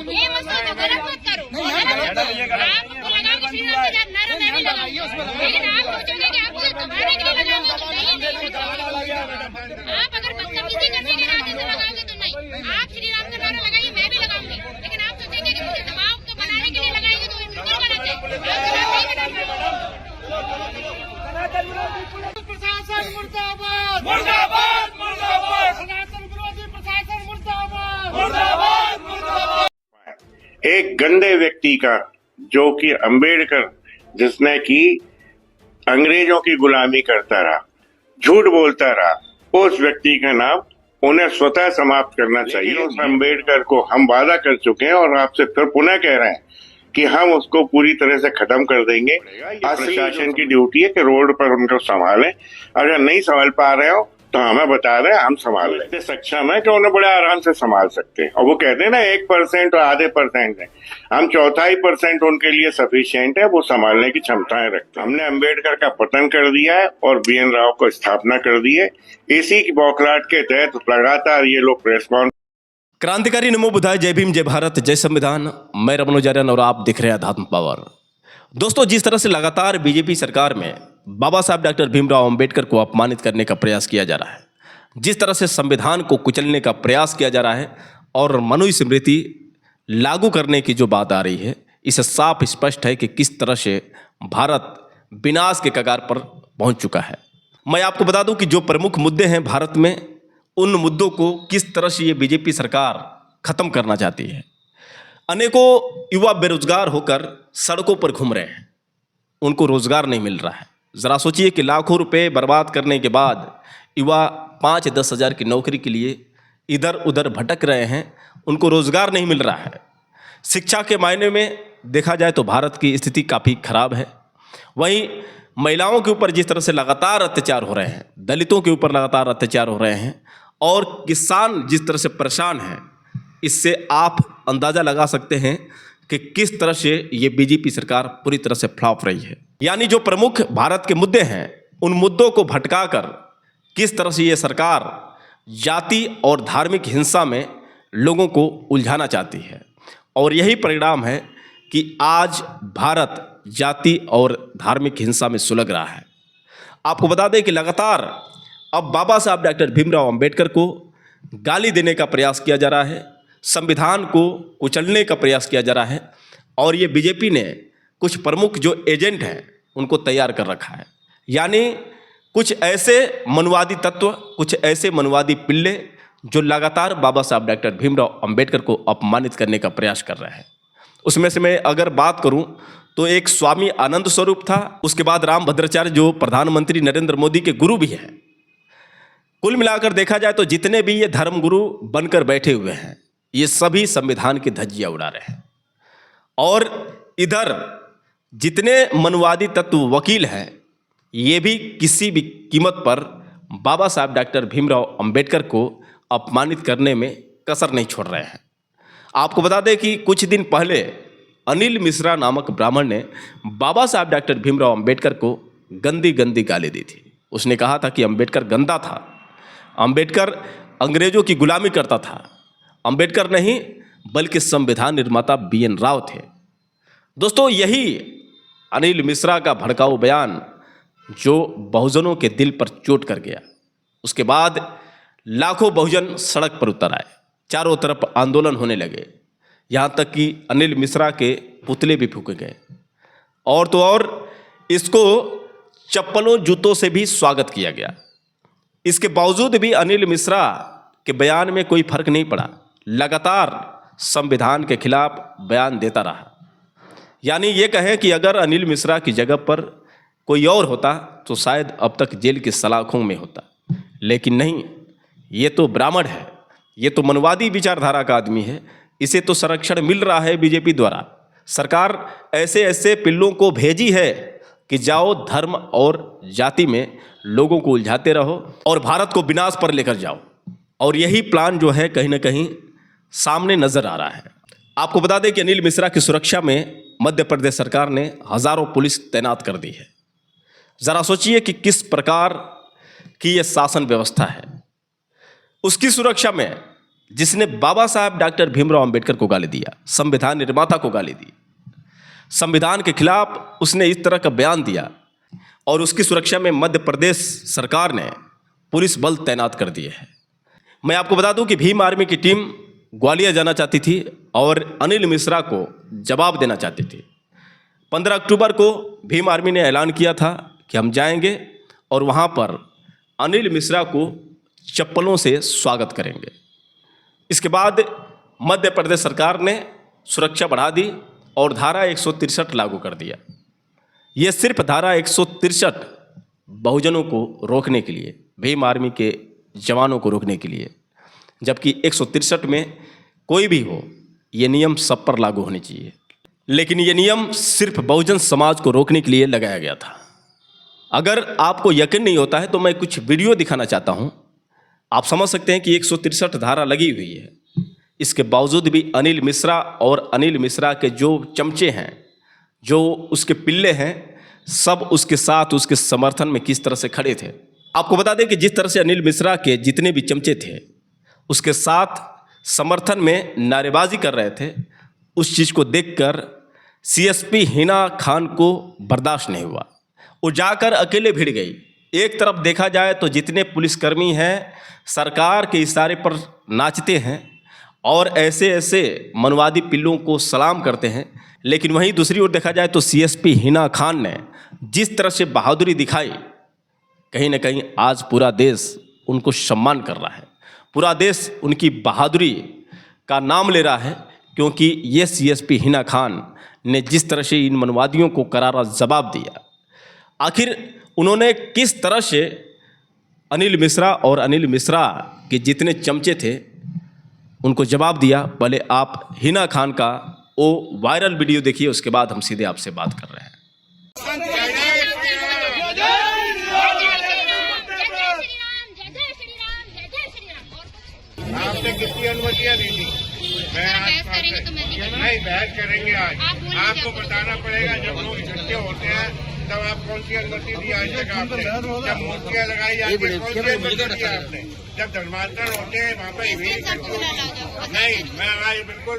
ये मसला तो गलत मत करो। आपको लगा कि श्री राम का नारा मैं भी लगाऊंगी, लेकिन आप सोचोगे कि आपको दबाने के लिए लगाऊंगा तो नहीं। आप अगर बदतमीजी करने के इरादे से लगाओगे तो नहीं। आप श्री राम का नारा लगाइए, मैं भी लगाऊंगी, लेकिन आप सोचेंगे कि मुझे दबाव तो बनाने के लिए लगाएंगे तो बिल्कुल गलत है। प्रशासन मुर्दाबाद, मुर्दाबाद, मुर्दाबाद, सनातन विरोधी प्रशासन मुर्दाबाद, मुर्दाबाद, मुर्दाबाद। एक गंदे व्यक्ति का, जो कि अंबेडकर, जिसने की अंग्रेजों की गुलामी करता रहा, झूठ बोलता रहा, उस व्यक्ति का नाम उन्हें स्वतः समाप्त करना चाहिए। उस अंबेडकर को हम वादा कर चुके हैं और आपसे फिर पुनः कह रहे हैं कि हम उसको पूरी तरह से खत्म कर देंगे। प्रशासन की ड्यूटी है कि रोड पर उनको संभालें, अगर नहीं संभाल पा रहे हो तो हमें बता रहे हैं, हम संभाल लेते सक्षम है कि उन्हें बड़े आराम से संभाल सकते हैं। और वो कहते हैं ना 1% और आधे % है, हम 1/4% उनके लिए सफिशिएंट है, वो संभालने की क्षमताएं रखते हैं। हमने अंबेडकर का पतन कर दिया है और BN राव को स्थापना कर दी है। इसी की बौखलाहट के तहत लगातार ये लोग प्रेस कॉन्फ्रेंस। क्रांतिकारी नमो बुधाय, जय भीम, जय भारत, जय संविधान। मैं रमनोजार्यन और आप दिख रहे हैं अध्यात्म पावर। दोस्तों, जिस तरह से लगातार बीजेपी सरकार में बाबा साहब डॉक्टर भीमराव अंबेडकर को अपमानित करने का प्रयास किया जा रहा है, जिस तरह से संविधान को कुचलने का प्रयास किया जा रहा है और मनुस्मृति लागू करने की जो बात आ रही है, इससे साफ स्पष्ट है कि किस तरह से भारत विनाश के कगार पर पहुंच चुका है। मैं आपको बता दूं कि जो प्रमुख मुद्दे हैं भारत में, उन मुद्दों को किस तरह से ये बीजेपी सरकार खत्म करना चाहती है। अनेकों युवा बेरोजगार होकर सड़कों पर घूम रहे हैं, उनको रोजगार नहीं मिल रहा है। ज़रा सोचिए कि लाखों रुपए बर्बाद करने के बाद युवा 5-10 हज़ार की नौकरी के लिए इधर उधर भटक रहे हैं, उनको रोजगार नहीं मिल रहा है। शिक्षा के मायने में देखा जाए तो भारत की स्थिति काफ़ी खराब है। वहीं महिलाओं के ऊपर जिस तरह से लगातार अत्याचार हो रहे हैं, दलितों के ऊपर लगातार अत्याचार हो रहे हैं और किसान जिस तरह से परेशान हैं, इससे आप अंदाज़ा लगा सकते हैं कि किस तरह से ये बीजेपी सरकार पूरी तरह से फ्लॉप रही है। यानी जो प्रमुख भारत के मुद्दे हैं, उन मुद्दों को भटकाकर किस तरह से ये सरकार जाति और धार्मिक हिंसा में लोगों को उलझाना चाहती है। और यही परिणाम है कि आज भारत जाति और धार्मिक हिंसा में सुलग रहा है। आपको बता दें कि लगातार अब बाबा साहब डॉक्टर भीमराव अंबेडकर को गाली देने का प्रयास किया जा रहा है, संविधान को कुचलने का प्रयास किया जा रहा है और ये बीजेपी ने कुछ प्रमुख जो एजेंट हैं उनको तैयार कर रखा है। यानी कुछ ऐसे मनुवादी तत्व, कुछ ऐसे मनुवादी पिल्ले जो लगातार बाबा साहब डॉक्टर भीमराव अंबेडकर को अपमानित करने का प्रयास कर रहे हैं। उसमें से मैं अगर बात करूं तो एक स्वामी आनंद स्वरूप था, उसके बाद रामभद्राचार्य जो प्रधानमंत्री नरेंद्र मोदी के गुरु भी हैं। कुल मिलाकर देखा जाए तो जितने भी ये धर्मगुरु बनकर बैठे हुए हैं, ये सभी संविधान की धज्जियां उड़ा रहे हैं। और इधर जितने मनुवादी तत्व वकील हैं, ये भी किसी भी कीमत पर बाबा साहब डॉक्टर भीमराव अंबेडकर को अपमानित करने में कसर नहीं छोड़ रहे हैं। आपको बता दें कि कुछ दिन पहले अनिल मिश्रा नामक ब्राह्मण ने बाबा साहब डॉक्टर भीमराव अंबेडकर को गंदी गंदी गाली दी थी। उसने कहा था कि अंबेडकर गंदा था, अंबेडकर अंग्रेजों की गुलामी करता था। अंबेडकर नहीं बल्कि संविधान निर्माता BN राव थे। दोस्तों, यही अनिल मिश्रा का भड़काऊ बयान जो बहुजनों के दिल पर चोट कर गया, उसके बाद लाखों बहुजन सड़क पर उतर आए, चारों तरफ आंदोलन होने लगे, यहाँ तक कि अनिल मिश्रा के पुतले भी फूके गए। और तो और इसको चप्पलों जूतों से भी स्वागत किया गया। इसके बावजूद भी अनिल मिश्रा के बयान में कोई फर्क नहीं पड़ा, लगातार संविधान के खिलाफ बयान देता रहा। यानी ये कहें कि अगर अनिल मिश्रा की जगह पर कोई और होता तो शायद अब तक जेल की सलाखों में होता, लेकिन नहीं, ये तो ब्राह्मण है, ये तो मनवादी विचारधारा का आदमी है, इसे तो संरक्षण मिल रहा है बीजेपी द्वारा। सरकार ऐसे ऐसे पिल्लों को भेजी है कि जाओ धर्म और जाति में लोगों को उलझाते रहो और भारत को विनाश पर लेकर जाओ। और यही प्लान जो है कहीं ना कहीं सामने नजर आ रहा है। आपको बता दें कि अनिल मिश्रा की सुरक्षा में मध्य प्रदेश सरकार ने हजारों पुलिस तैनात कर दी है। ज़रा सोचिए कि किस प्रकार कि यह शासन व्यवस्था है, उसकी सुरक्षा में जिसने बाबा साहब डॉक्टर भीमराव अंबेडकर को गाली दिया, संविधान निर्माता को गाली दी, संविधान के खिलाफ उसने इस तरह का बयान दिया, और उसकी सुरक्षा में मध्य प्रदेश सरकार ने पुलिस बल तैनात कर दिए हैं। मैं आपको बता दूं कि भीम आर्मी की टीम ग्वालियर जाना चाहती थी और अनिल मिश्रा को जवाब देना चाहती थी। 15 अक्टूबर को भीम आर्मी ने ऐलान किया था कि हम जाएंगे और वहाँ पर अनिल मिश्रा को चप्पलों से स्वागत करेंगे। इसके बाद मध्य प्रदेश सरकार ने सुरक्षा बढ़ा दी और धारा 163 लागू कर दिया। ये सिर्फ धारा 163 बहुजनों को रोकने के लिए, भीम आर्मी के जवानों को रोकने के लिए, जबकि 163 में कोई भी हो ये नियम सब पर लागू होने चाहिए। लेकिन ये नियम सिर्फ बहुजन समाज को रोकने के लिए लगाया गया था। अगर आपको यकीन नहीं होता है तो मैं कुछ वीडियो दिखाना चाहता हूँ। आप समझ सकते हैं कि 163 धारा लगी हुई है, इसके बावजूद भी अनिल मिश्रा और अनिल मिश्रा के जो चमचे हैं, जो उसके पिल्ले हैं, सब उसके साथ, उसके समर्थन में किस तरह से खड़े थे। आपको बता दें कि जिस तरह से अनिल मिश्रा के जितने भी चमचे थे उसके साथ समर्थन में नारेबाजी कर रहे थे, उस चीज़ को देखकर सीएसपी हिना खान को बर्दाश्त नहीं हुआ। वो जाकर अकेले भिड़ गई। एक तरफ देखा जाए तो जितने पुलिसकर्मी हैं सरकार के इशारे पर नाचते हैं और ऐसे ऐसे मनवादी पिल्लों को सलाम करते हैं, लेकिन वहीं दूसरी ओर देखा जाए तो सीएसपी हिना खान ने जिस तरह से बहादुरी दिखाई, कहीं ना कहीं आज पूरा देश उनको सम्मान कर रहा है, पूरा देश उनकी बहादुरी का नाम ले रहा है, क्योंकि ये सीएसपी हिना खान ने जिस तरह से इन मनवादियों को करारा जवाब दिया। आखिर उन्होंने किस तरह से अनिल मिश्रा और अनिल मिश्रा के जितने चमचे थे उनको जवाब दिया, पहले आप हिना खान का वो वायरल वीडियो देखिए, उसके बाद हम सीधे आपसे बात कर रहे हैं। आपने कितनी अनुमतियाँ दी थी? नहीं, बहस करेंगे आज। आपको बताना पड़ेगा, जब लोग इकट्ठे होते हैं तब आप कौन सी अनुमति दी आज तक आपने? जब मूर्तियाँ लगाई जाती है कौन सी अनुमति दी आपने? जब धर्मांतरण होते हैं वहाँ पर नहीं, मैं आज बिल्कुल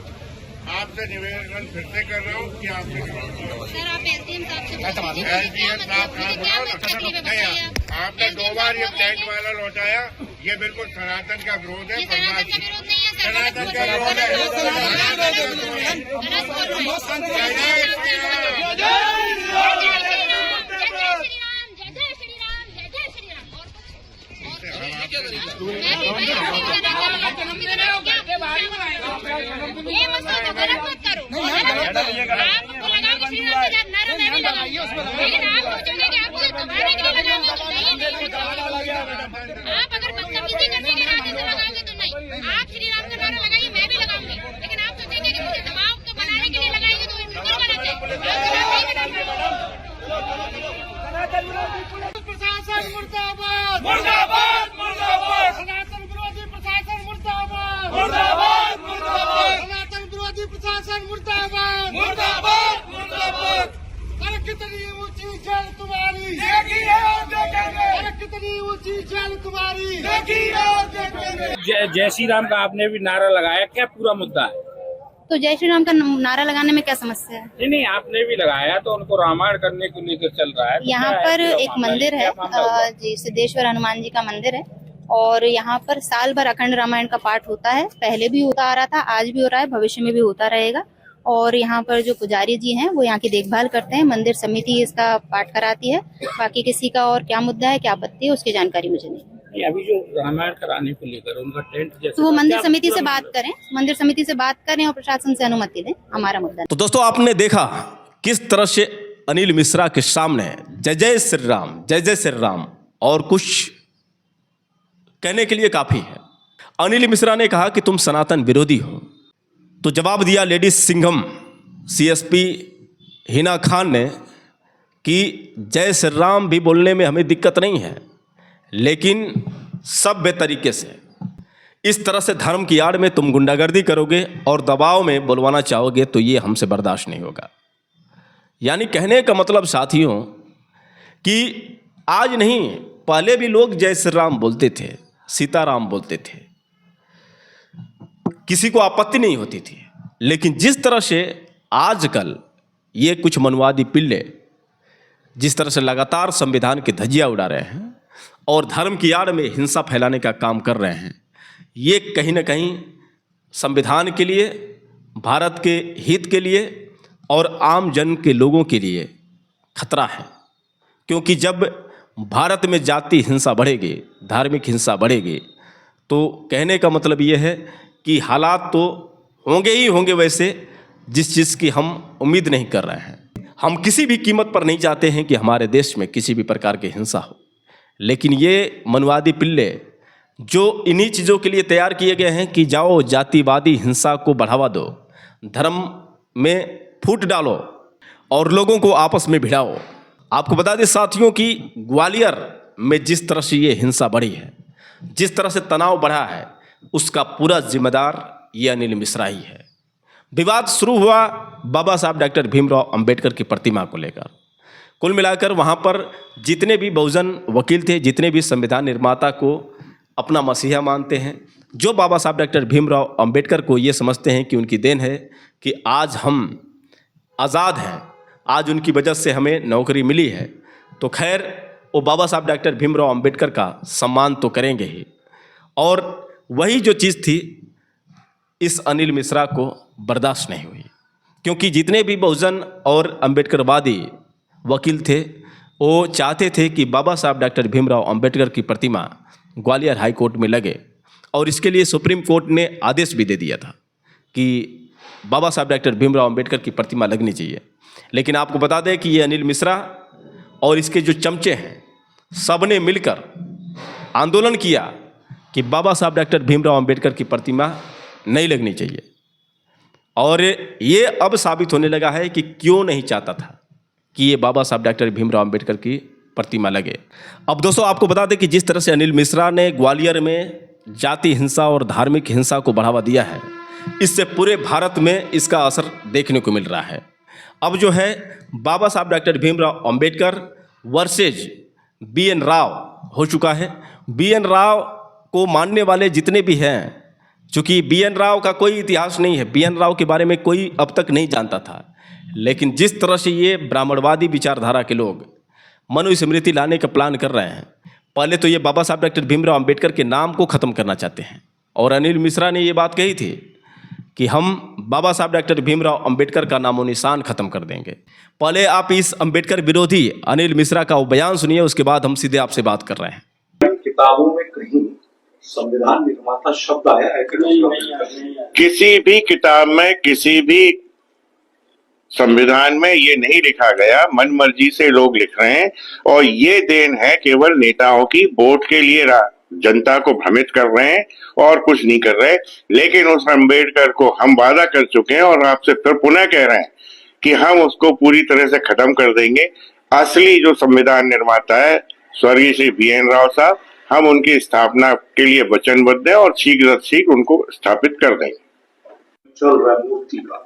आपसे निवेदन फिर से कर रहा हूँ कि आपने आपने 2 बार ये प्लेट वाला लौटाया, ये बिल्कुल सनातन का विरोध है, सनातन का विरोध ये मसला तो गलत मत करो। आपको लगाओगे श्री राम के जब नारा मैं भी लगाऊंगी, लेकिन आप सोचोगे कि आपको दबाने के लिए लगाऊंगा तो नहीं। आप अगर बदतमीजी करने के इरादे से लगाओगे तो नहीं। आप श्री राम का नारा लगाइए, मैं भी लगाऊंगी, लेकिन आप सोचेंगे कि मुझे दबाव को बनाने के लिए लगाएंगे तो बिल्कुल गलत है। प्रशासन मुर्दाबाद, मुर्दाबाद, मुर्दाबाद। सनातन विरोधी प्रशासन मुर्दाबाद, मुर्दाबाद, मुर्दाबाद। सनातन विरोधी प्रशासन मुर्दाबाद, मुर्दाबाद, मुर्दाबाद। अरे कितनी ऊंची जेल तुम्हारी, देखी है और देखेंगे। अरे कितनी ऊंची जेल तुम्हारी, देखी है और देखेंगे। जय श्री राम का आपने भी नारा लगाया, क्या पूरा मुद्दा है? तो जय श्री राम का नारा लगाने में क्या समस्या है? नहीं, आपने भी लगाया तो उनको रामायण करने को लेकर चल रहा है। यहाँ पर एक मंदिर है जी, सिद्धेश्वर हनुमान जी का मंदिर है, और यहाँ पर साल भर अखंड रामायण का पाठ होता है। पहले भी होता आ रहा था, आज भी हो रहा है, भविष्य में भी होता रहेगा। और यहाँ पर जो पुजारी जी हैं वो यहाँ की देखभाल करते हैं, मंदिर समिति इसका पाठ कराती है। बाकी किसी का और क्या मुद्दा है, क्या आपत्ति है, उसकी जानकारी मुझे नहीं। अभी जो रामायण कराने को लेकर उनका टेंट जैसे तो वो मंदिर समिति से बात करें, मंदिर समिति से बात करें और प्रशासन से अनुमति दें, हमारा मुद्दा। तो दोस्तों आपने देखा किस तरह से अनिल मिश्रा के सामने जय जय श्री राम, जय जय श्री राम और कुछ कहने के लिए काफी है। अनिल मिश्रा ने कहा कि तुम सनातन विरोधी हो, तो जवाब दिया लेडीज सिंघम सीएसपी हिना खान ने कि जय श्री राम भी बोलने में हमें दिक्कत नहीं है, लेकिन सभ्य तरीके से इस तरह से धर्म की आड़ में तुम गुंडागर्दी करोगे और दबाव में बुलवाना चाहोगे तो ये हमसे बर्दाश्त नहीं होगा। यानी कहने का मतलब साथियों कि आज नहीं पहले भी लोग जय श्री राम बोलते थे, सीताराम बोलते थे, किसी को आपत्ति नहीं होती थी। लेकिन जिस तरह से आजकल ये कुछ मनवादी पिल्ले जिस तरह से लगातार संविधान की धज्जियां उड़ा रहे हैं और धर्म की आड़ में हिंसा फैलाने का काम कर रहे हैं, ये कहीं ना कहीं संविधान के लिए, भारत के हित के लिए और आम जन के लोगों के लिए खतरा है। क्योंकि जब भारत में जाति हिंसा बढ़ेगी, धार्मिक हिंसा बढ़ेगी, तो कहने का मतलब ये है कि हालात तो होंगे ही होंगे वैसे जिस चीज़ की हम उम्मीद नहीं कर रहे हैं। हम किसी भी कीमत पर नहीं चाहते हैं कि हमारे देश में किसी भी प्रकार की हिंसा हो, लेकिन ये मनवादी पिल्ले जो इन्हीं चीज़ों के लिए तैयार किए गए हैं कि जाओ जातिवादी हिंसा को बढ़ावा दो, धर्म में फूट डालो और लोगों को आपस में भिड़ाओ। आपको बता दें साथियों कि ग्वालियर में जिस तरह से ये हिंसा बढ़ी है, जिस तरह से तनाव बढ़ा है, उसका पूरा जिम्मेदार ये अनिल मिश्रा ही है। विवाद शुरू हुआ बाबा साहब डॉक्टर भीमराव अंबेडकर की प्रतिमा को लेकर। कुल मिलाकर वहाँ पर जितने भी बहुजन वकील थे, जितने भी संविधान निर्माता को अपना मसीहा मानते हैं, जो बाबा साहब डॉक्टर भीमराव अंबेडकर को ये समझते हैं कि उनकी देन है कि आज हम आज़ाद हैं, आज उनकी वजह से हमें नौकरी मिली है, तो खैर वो बाबा साहब डॉक्टर भीमराव अंबेडकर का सम्मान तो करेंगे ही। और वही जो चीज़ थी इस अनिल मिश्रा को बर्दाश्त नहीं हुई, क्योंकि जितने भी बहुजन और अंबेडकरवादी वकील थे वो चाहते थे कि बाबा साहब डॉक्टर भीमराव अंबेडकर की प्रतिमा ग्वालियर हाई कोर्ट में लगे, और इसके लिए सुप्रीम कोर्ट ने आदेश भी दे दिया था कि बाबा साहब डॉक्टर भीमराव अंबेडकर की प्रतिमा लगनी चाहिए। लेकिन आपको बता दें कि ये अनिल मिश्रा और इसके जो चमचे हैं, सब ने मिलकर आंदोलन किया कि बाबा साहब डॉक्टर भीमराव अंबेडकर की प्रतिमा नहीं लगनी चाहिए। और ये अब साबित होने लगा है कि क्यों नहीं चाहता था कि ये बाबा साहब डॉक्टर भीमराव अंबेडकर की प्रतिमा लगे। अब दोस्तों आपको बता दें कि जिस तरह से अनिल मिश्रा ने ग्वालियर में जाति हिंसा और धार्मिक हिंसा को बढ़ावा दिया है, इससे पूरे भारत में इसका असर देखने को मिल रहा है। अब जो है बाबा साहब doctor Bhimrao Ambedkar versus BN Rao हो चुका है। BN राव को मानने वाले जितने भी हैं, चूँकि BN राव का कोई इतिहास नहीं है, BN राव के बारे में कोई अब तक नहीं जानता था, लेकिन जिस तरह से ये ब्राह्मणवादी विचारधारा के लोग मनुस्मृति लाने का प्लान कर रहे हैं, पहले तो ये बाबा साहब डॉक्टर भीमराव अंबेडकर के नाम को ख़त्म करना चाहते हैं। और अनिल मिश्रा ने ये बात कही थी कि हम बाबा साहब डॉक्टर भीमराव अंबेडकर का नामो निशान ख़त्म कर देंगे। पहले आप इस अंबेडकर विरोधी अनिल मिश्रा का वो बयान सुनिए, उसके बाद हम सीधे आपसे बात कर रहे हैं। किताबों में कहीं संविधान निर्माता शब्द आया है? किसी भी किताब में, किसी भी संविधान में ये नहीं लिखा गया। मन मर्जी से लोग लिख रहे हैं और ये देन है केवल नेताओं की, वोट के लिए जनता को भ्रमित कर रहे हैं और कुछ नहीं कर रहे। लेकिन उस अंबेडकर को हम वादा कर चुके हैं और आपसे फिर पुनः कह रहे हैं कि हम उसको पूरी तरह से खत्म कर देंगे। असली जो संविधान निर्माता है स्वर्गीय श्री BN राव साहब, हम उनकी स्थापना के लिए वचनबद्ध हैं और शीघ्र उनको स्थापित कर देंगे। चल रहा है मूर्ति का,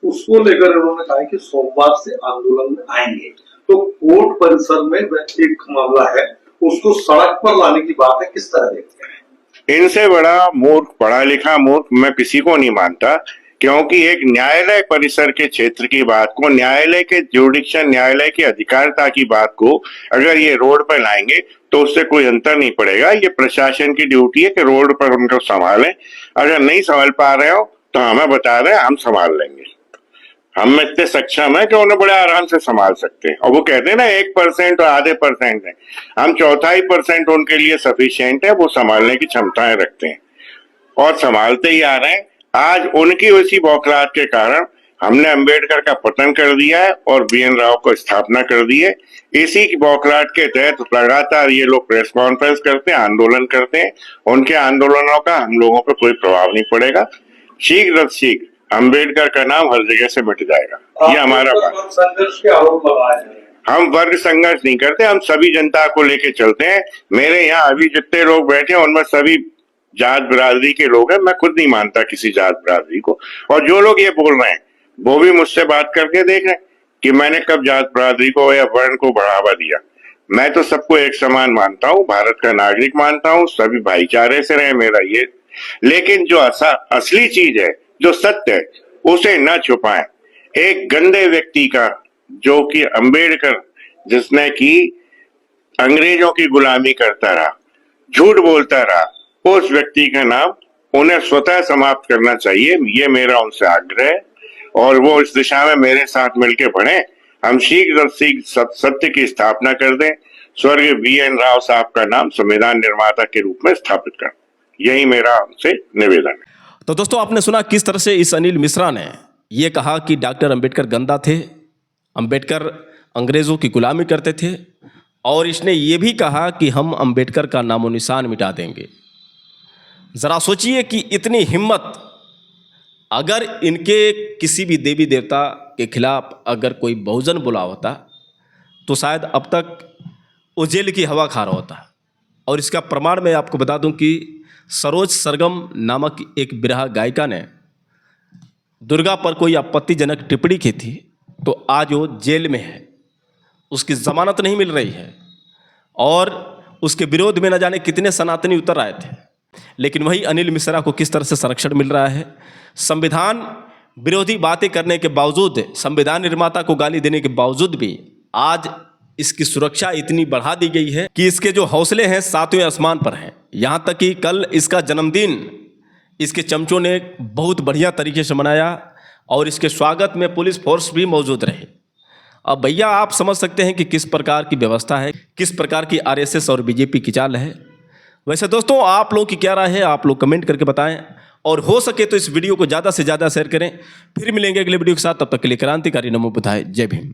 उसको लेकर उन्होंने कहा कि सोमवार से आंदोलन में आएंगे। तो कोर्ट परिसर में एक मामला है, उसको सड़क पर लाने की बात है, किस तरह देखते हैं? इनसे बड़ा मूर्ख, पढ़ा लिखा मूर्ख मैं किसी को नहीं मानता, क्योंकि एक न्यायालय परिसर के क्षेत्र की बात को, न्यायालय के जुडिक्शन, न्यायालय की अधिकारिता की बात को अगर ये रोड पर लाएंगे तो उससे कोई अंतर नहीं पड़ेगा। ये प्रशासन की ड्यूटी है कि रोड पर उनको संभालें। अगर नहीं संभाल पा रहे हो तो हमें बता दें, हम संभाल लेंगे। हम इतने सक्षम है कि उन्हें बड़े आराम से संभाल सकते हैं। और वो कहते हैं ना 1% और आधे % है, हम 1/4% उनके लिए सफिशिएंट है, वो संभालने की क्षमताएं रखते हैं और संभालते ही आ रहे हैं। आज उनकी उसी बौखलाहट के कारण हमने अंबेडकर का पतन कर दिया है और BN राव को स्थापना कर दी है। इसी की बौखलाहट के तहत लगातार ये लोग प्रेस कॉन्फ्रेंस करते हैं, आंदोलन करते हैं। उनके आंदोलनों का हम लोगों पर कोई प्रभाव नहीं पड़ेगा। शीघ्र अंबेडकर का नाम हर जगह से मिट जाएगा। ये हमारा संघर्ष के आरोप लगाए हैं। हम वर्ग संघर्ष नहीं करते, हम सभी जनता को लेके चलते हैं। मेरे यहाँ अभी जितने लोग बैठे हैं उनमें सभी जात बिरादरी के लोग हैं। मैं खुद नहीं मानता किसी जात बिरादरी को, और जो लोग ये बोल रहे हैं वो भी मुझसे बात करके देख रहे हैं कि मैंने कब जात बिरादरी को या वर्ण को बढ़ावा दिया। मैं तो सबको एक समान मानता हूँ, भारत का नागरिक मानता हूँ, सभी भाईचारे से रहे, मेरा ये। लेकिन जो असली चीज है, जो सत्य है, उसे न छुपाएं। एक गंदे व्यक्ति का, जो कि अंबेडकर, जिसने की अंग्रेजों की गुलामी करता रहा, झूठ बोलता रहा, उस व्यक्ति का नाम उन्हें स्वतः समाप्त करना चाहिए। ये मेरा उनसे आग्रह है और वो इस दिशा में मेरे साथ मिलकर बढ़े। हम शीघ्र सत्य की स्थापना कर दें, स्वर्गीय BN राव साहब का नाम संविधान निर्माता के रूप में स्थापित कर। यही मेरा उनसे निवेदन है। तो दोस्तों, आपने सुना किस तरह से इस अनिल मिश्रा ने ये कहा कि डॉक्टर अंबेडकर गंदा थे, अंबेडकर अंग्रेजों की गुलामी करते थे, और इसने ये भी कहा कि हम अंबेडकर का नामो निशान मिटा देंगे। ज़रा सोचिए कि इतनी हिम्मत अगर इनके किसी भी देवी देवता के खिलाफ अगर कोई बहुजन बोला होता तो शायद अब तक वो जेल की हवा खा रहा होता। और इसका प्रमाण मैं आपको बता दूं कि सरोज सरगम नामक एक बिरहा गायिका ने दुर्गा पर कोई आपत्तिजनक टिप्पणी की थी, तो आज वो जेल में है, उसकी ज़मानत नहीं मिल रही है, और उसके विरोध में न जाने कितने सनातनी उतर आए थे। लेकिन वही अनिल मिश्रा को किस तरह से संरक्षण मिल रहा है। संविधान विरोधी बातें करने के बावजूद, संविधान निर्माता को गाली देने के बावजूद भी आज इसकी सुरक्षा इतनी बढ़ा दी गई है कि इसके जो हौसले हैं 7वें आसमान पर हैं। यहाँ तक कि कल इसका जन्मदिन इसके चमचों ने बहुत बढ़िया तरीके से मनाया और इसके स्वागत में पुलिस फोर्स भी मौजूद रहे। अब भैया आप समझ सकते हैं कि किस प्रकार की व्यवस्था है, किस प्रकार की RSS और BJP की चाल है। वैसे दोस्तों, आप लोगों की क्या राय है, आप लोग कमेंट करके बताएं, और हो सके तो इस वीडियो को ज़्यादा से ज़्यादा शेयर करें। फिर मिलेंगे अगले वीडियो के साथ, तब तक के लिए क्रांतिकारी नमो बुद्धाय, जय भीम।